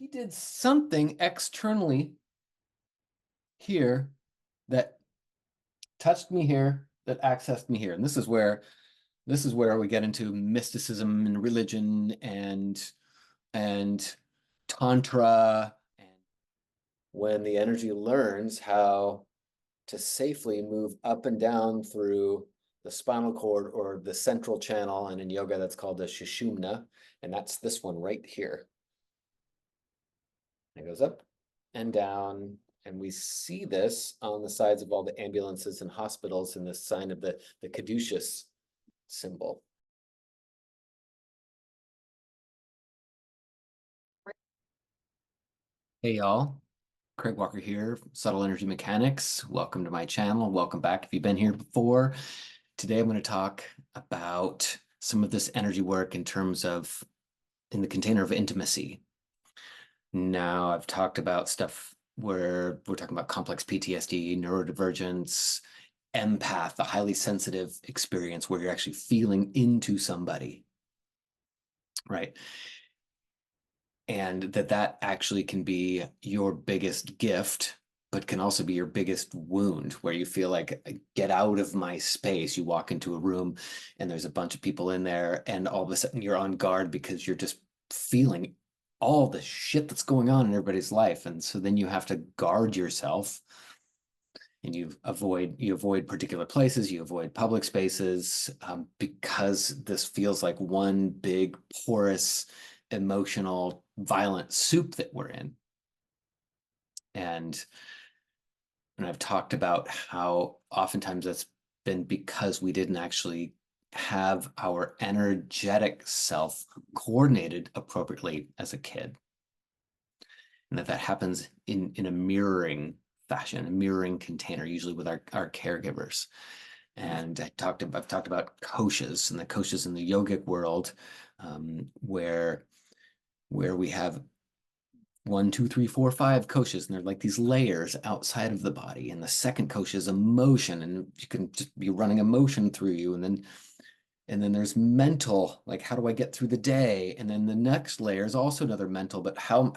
he did something externally here that touched me here, that accessed me here. And this is where we get into mysticism and religion and tantra, and when the energy learns how to safely move up and down through the spinal cord or the central channel, and in yoga that's called the sushumna, and that's this one right here. It goes up and down, and we see this on the sides of all the ambulances and hospitals in the sign of the caduceus symbol. Hey y'all, Craig Walker here, Subtle Energy Mechanics. Welcome to my channel. Welcome back if you've been here before. Today I'm going to talk about some of this energy work in terms of, in the container of intimacy. Now, I've talked about stuff where we're talking about complex PTSD, neurodivergence, empath, the highly sensitive experience where you're actually feeling into somebody, right? And that actually can be your biggest gift, but can also be your biggest wound, where you feel like, get out of my space. You walk into a room and there's a bunch of people in there, and all of a sudden you're on guard because you're just feeling all the shit that's going on in everybody's life. And so then you have to guard yourself, and you avoid particular places, you avoid public spaces, because this feels like one big porous emotional violent soup that we're in. And I've talked about how oftentimes that's been because we didn't actually have our energetic self coordinated appropriately as a kid, and that happens in a mirroring fashion, a mirroring container, usually with our caregivers. And I've talked about koshas, and the koshas in the yogic world, where we have 1, 2, 3, 4, 5 koshas, and they're like these layers outside of the body. And the second kosha is emotion, and you can just be running emotion through you. And then there's mental, like, how do I get through the day? And then the next layer is also another mental, but how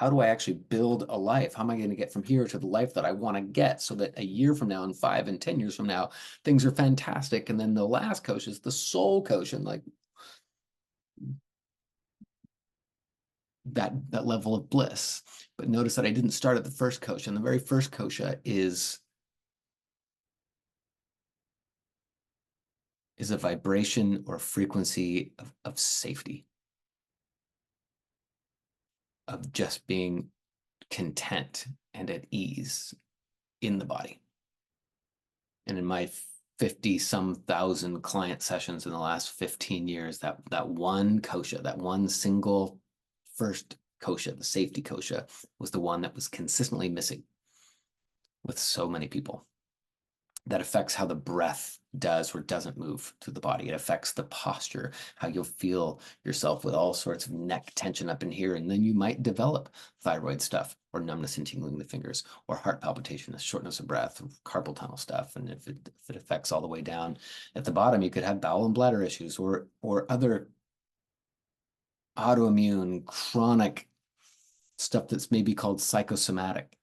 do I actually build a life? How am I going to get from here to the life that I want to get, so that a year from now and 5 and 10 years from now, things are fantastic? And then the last kosha is the soul kosha, like that level of bliss. But notice that I didn't start at the first kosha, and the very first kosha is a vibration or frequency of safety, of just being content and at ease in the body. And in my 50-some thousand client sessions in the last 15 years, that one kosha, that one single first kosha, the safety kosha, was the one that was consistently missing with so many people. That affects how the breath does or doesn't move through the body. It affects the posture, how you'll feel yourself with all sorts of neck tension up in here. And then you might develop thyroid stuff, or numbness and tingling in the fingers, or heart palpitation, shortness of breath, carpal tunnel stuff. And if it affects all the way down at the bottom, you could have bowel and bladder issues, or other autoimmune, chronic stuff that's maybe called psychosomatic.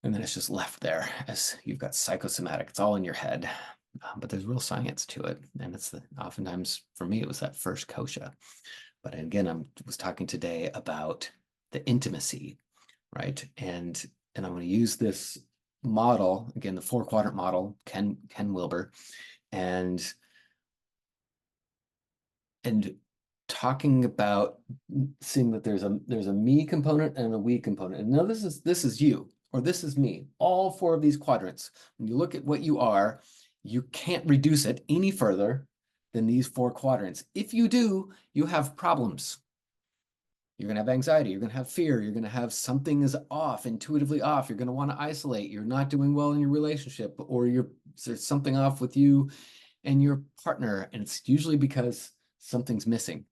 And then it's just left there as you've got psychosomatic. It's all in your head, but there's real science to it. And it's oftentimes, for me, it was that first kosha. But again, I was talking today about the intimacy, right? And I'm going to use this model, again, the 4-quadrant model, Ken Wilber, and talking about seeing that there's a me component and a we component. And now this is you, or this is me, all 4 of these quadrants. When you look at what you are, you can't reduce it any further than these 4 quadrants. If you do, you have problems. You're going to have anxiety, you're going to have fear, you're going to have something is off, intuitively off. You're going to want to isolate, you're not doing well in your relationship, or there's something off with you and your partner. And it's usually because something's missing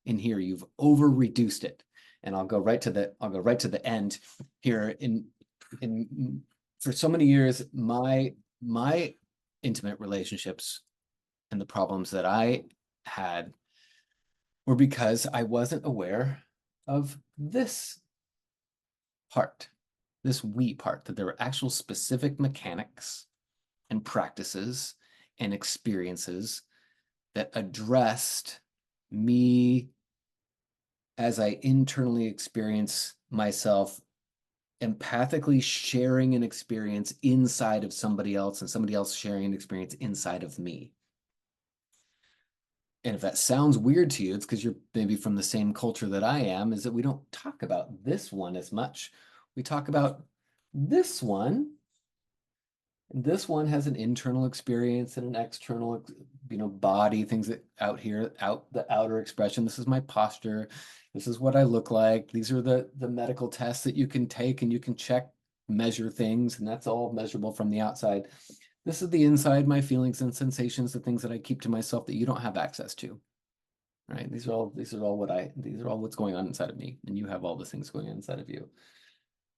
in here. You've over reduced it. And I'll go right to the end here. For so many years, my intimate relationships and the problems that I had were because I wasn't aware of this part, this we part, that there were actual specific mechanics and practices and experiences that addressed me as I internally experience myself empathically sharing an experience inside of somebody else and somebody else sharing an experience inside of me. And if that sounds weird to you, it's because you're maybe from the same culture that I am, is that we don't talk about this one as much. We talk about this one. And this one has an internal experience and an external, body, things that out here, the outer expression. This is my posture. This is what I look like. These are the medical tests that you can take and you can check, measure things, and that's all measurable from the outside. This is the inside, my feelings and sensations, the things that I keep to myself that you don't have access to. Right? These are all what's going on inside of me, and you have all the things going on inside of you.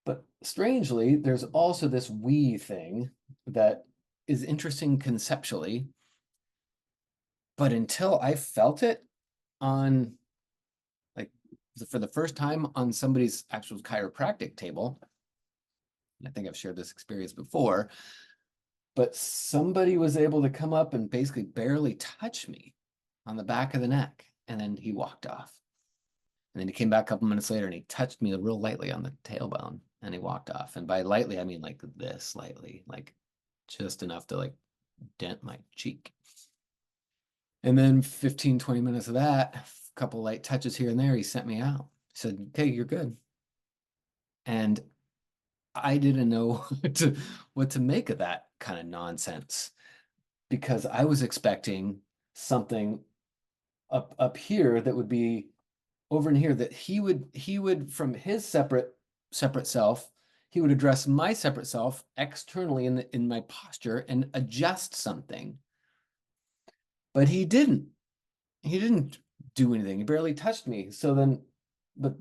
But strangely, there's also this we thing that is interesting conceptually. But until I felt it on, like, for the first time on somebody's actual chiropractic table, I think I've shared this experience before, but somebody was able to come up and basically barely touch me on the back of the neck. And then he walked off. And then he came back a couple minutes later and he touched me real lightly on the tailbone and he walked off. And by lightly, I mean like this lightly, like just enough to like dent my cheek. And then 15, 20 minutes of that, a couple light touches here and there, he sent me out. He said, okay, you're good. And I didn't know what to make of that kind of nonsense because I was expecting something up here that would be over in here, that he would from his separate self, he would address my separate self externally in my posture and adjust something. But he didn't do anything. He barely touched me. So then, but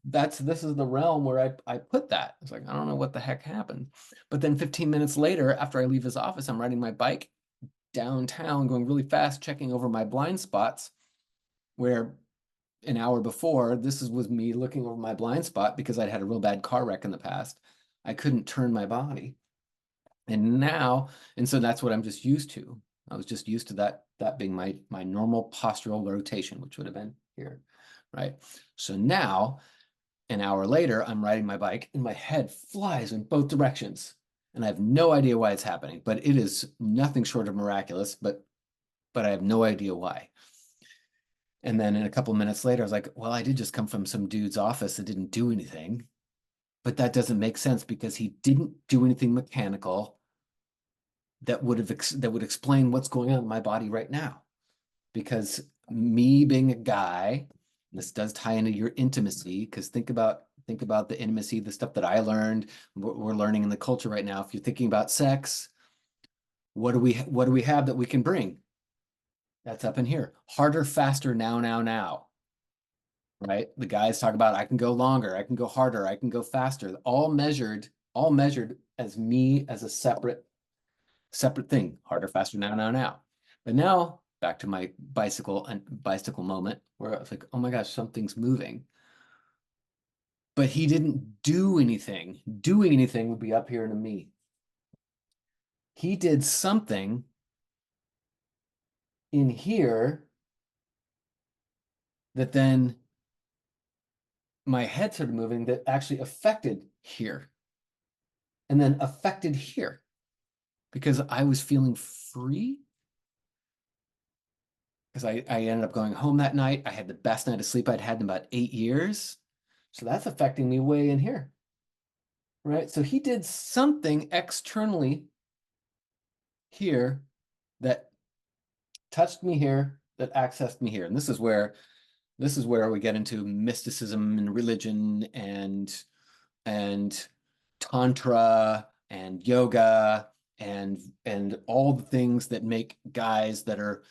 this is the realm where I put that. It's like, I don't know what the heck happened. But then 15 minutes later, after I leave his office, I'm riding my bike downtown, going really fast, checking over my blind spots, where an hour before, was me looking over my blind spot because I'd had a real bad car wreck in the past. I couldn't turn my body. And so that's what I'm just used to. I was just used to that being my normal postural rotation, which would have been here, right? So now, an hour later, I'm riding my bike and my head flies in both directions. And I have no idea why it's happening, but it is nothing short of miraculous, but I have no idea why. And then in a couple of minutes later, I was like, well, I did just come from some dude's office that didn't do anything. But that doesn't make sense because he didn't do anything mechanical that would explain what's going on in my body right now. Because me being a guy, this does tie into your intimacy, because think about the intimacy, the stuff that I learned, we're learning in the culture right now. If you're thinking about sex, what do we have that we can bring? That's up in here. Harder, faster, now. Right? The guys talk about, I can go longer, I can go harder, I can go faster, all measured as me as a separate thing. Harder, faster, now. But now back to my bicycle moment where I was like, oh my gosh, something's moving. But he didn't do anything. Doing anything would be up here to me. He did something in here that then my head started moving that actually affected here and then affected here because I was feeling free. Because I ended up going home that night. I had the best night of sleep I'd had in about 8 years. So that's affecting me way in here. Right? So he did something externally here that touched me here, that accessed me here. And this is where we get into mysticism and religion and tantra and yoga and all the things that make guys that are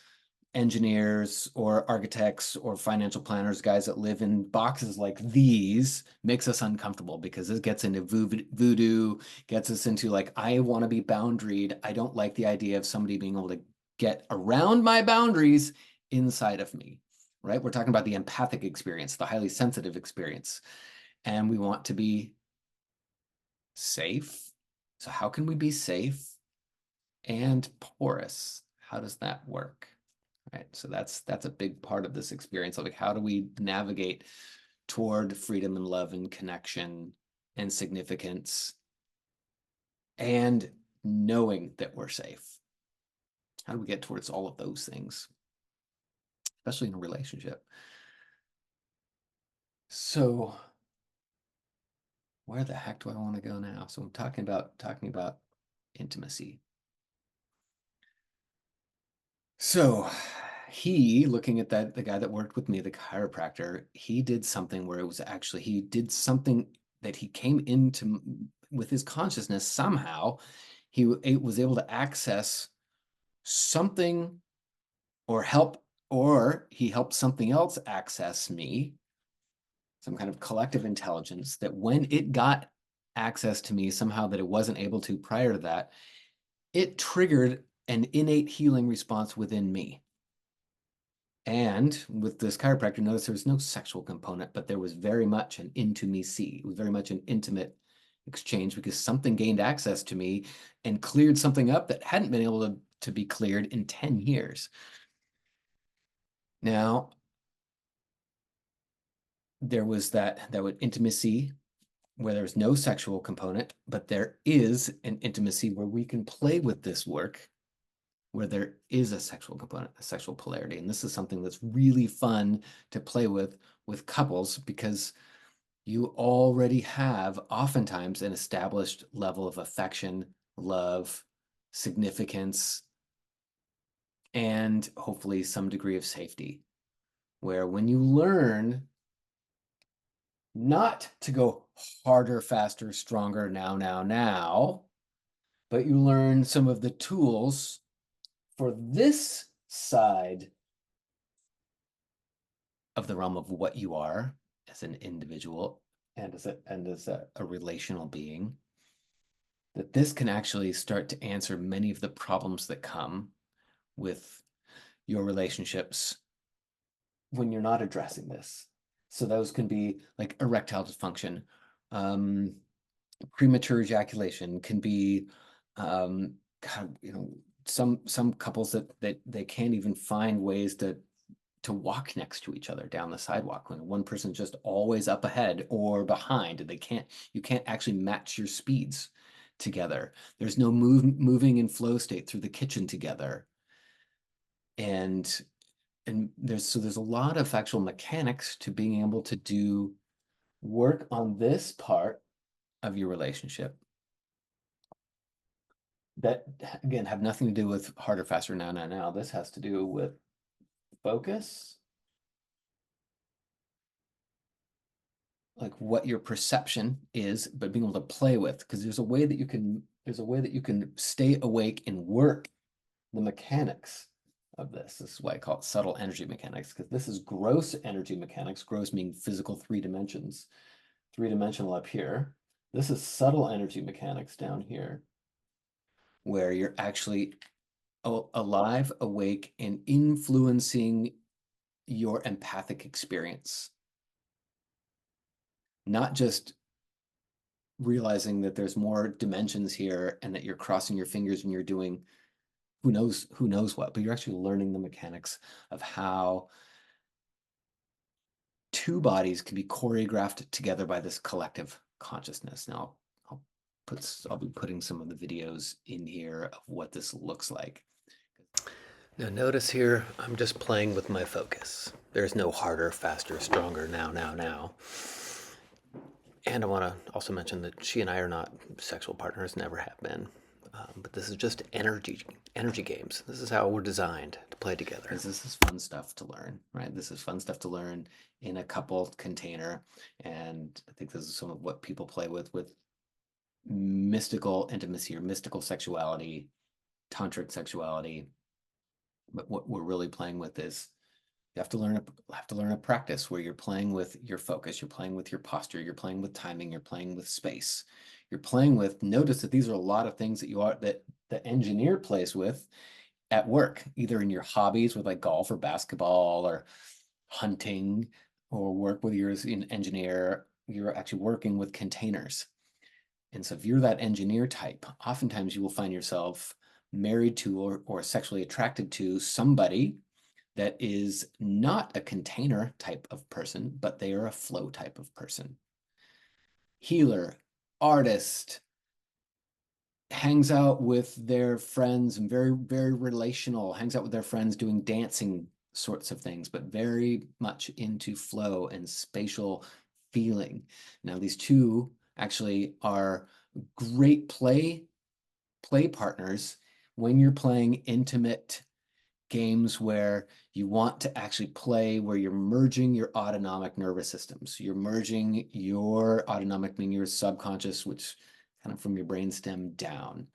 engineers or architects or financial planners, guys that live in boxes like these, makes us uncomfortable because it gets into voodoo, gets us into like, I want to be boundaried. I don't like the idea of somebody being able to get around my boundaries inside of me. right? We're talking about the empathic experience, the highly sensitive experience, and we want to be safe. So how can we be safe and porous? How does that work? Right. So that's a big part of this experience. Like, how do we navigate toward freedom and love and connection and significance and knowing that we're safe? How do we get towards all of those things, especially in a relationship? So where the heck do I want to go now? So I'm talking about intimacy. So he, looking at that, the guy that worked with me, the chiropractor, he did something where it was actually, he did something that he came into with his consciousness somehow. He was able to access something or help, or he helped something else access me, some kind of collective intelligence that when it got access to me somehow that it wasn't able to prior to that, it triggered an innate healing response within me. And with this chiropractor, notice there was no sexual component, but there was very much an intimacy. It was very much an intimate exchange because something gained access to me and cleared something up that hadn't been able to be cleared in 10 years. Now, there was that intimacy where there's no sexual component, but there is an intimacy where we can play with this work where there is a sexual component, a sexual polarity. And this is something that's really fun to play with couples because you already have oftentimes an established level of affection, love, significance, and hopefully some degree of safety. Where when you learn not to go harder, faster, stronger, now, but you learn some of the tools for this side of the realm of what you are as an individual and as a relational being, that this can actually start to answer many of the problems that come with your relationships when you're not addressing this. So those can be like erectile dysfunction, premature ejaculation, can be God, some couples that they can't even find ways to walk next to each other down the sidewalk when one person's just always up ahead or behind and you can't actually match your speeds together. There's no moving in flow state through the kitchen together. And there's a lot of actual mechanics to being able to do work on this part of your relationship that, again, have nothing to do with harder, faster, now. This has to do with focus, like what your perception is, but being able to play with, because there's a way that you can stay awake and work the mechanics of this. This is why I call it subtle energy mechanics, because this is gross energy mechanics, gross meaning physical 3 dimensions, 3-dimensional up here. This is subtle energy mechanics down here, where you're actually alive, awake, and influencing your empathic experience. Not just realizing that there's more dimensions here and that you're crossing your fingers and you're doing who knows what, but you're actually learning the mechanics of how two bodies can be choreographed together by this collective consciousness. Now, I'll be putting some of the videos in here of what this looks like. Now notice here, I'm just playing with my focus. There's no harder, faster, stronger, now. And I want to also mention that she and I are not sexual partners, never have been. But this is just energy games. This is how we're designed to play together. This is fun stuff to learn, right? This is fun stuff to learn in a couple container. And I think this is some of what people play with mystical intimacy or mystical sexuality, tantric sexuality. But what we're really playing with is you have to learn a practice where you're playing with your focus, you're playing with your posture, you're playing with timing, you're playing with space. You're playing with, notice that these are a lot of things that the engineer plays with at work, either in your hobbies with like golf or basketball or hunting or work with you're an engineer, you're actually working with containers. And so if you're that engineer type, oftentimes you will find yourself married to or sexually attracted to somebody that is not a container type of person, but they are a flow type of person. Healer, artist, hangs out with their friends and very, very relational, hangs out with their friends doing dancing sorts of things, but very much into flow and spatial feeling. Now, these two actually are great play partners when you're playing intimate games where you want to actually play, where you're merging your autonomic nervous systems. You're merging your autonomic, meaning your subconscious, which kind of from your brainstem down,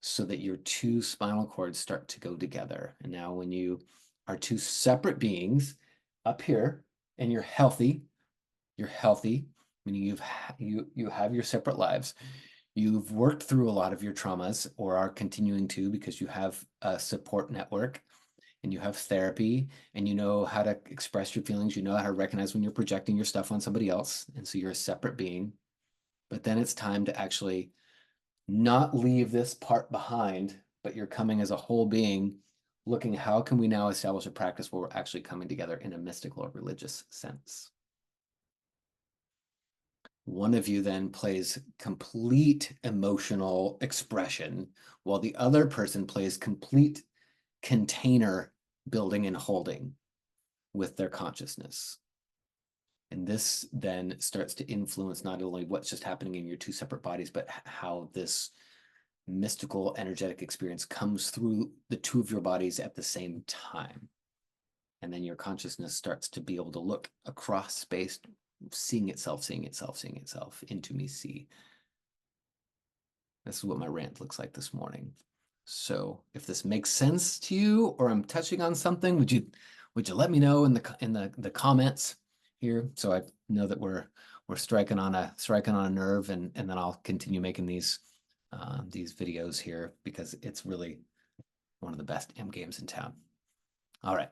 so that your two spinal cords start to go together. And now when you are two separate beings up here and you're healthy, meaning you have your separate lives. You've worked through a lot of your traumas or are continuing to, because you have a support network and you have therapy and you know how to express your feelings. You know how to recognize when you're projecting your stuff on somebody else. And so you're a separate being. But then it's time to actually not leave this part behind, but you're coming as a whole being, looking how can we now establish a practice where we're actually coming together in a mystical or religious sense. One of you then plays complete emotional expression, while the other person plays complete container building and holding with their consciousness. And this then starts to influence not only what's just happening in your two separate bodies, but how this mystical energetic experience comes through the two of your bodies at the same time. And then your consciousness starts to be able to look across space, seeing itself into me see. This is what my rant looks like this morning. So if this makes sense to you, or I'm touching on something, would you let me know in the comments here, so I know that we're striking on a nerve, and then I'll continue making these videos here, because it's really one of the best M games in town. All right.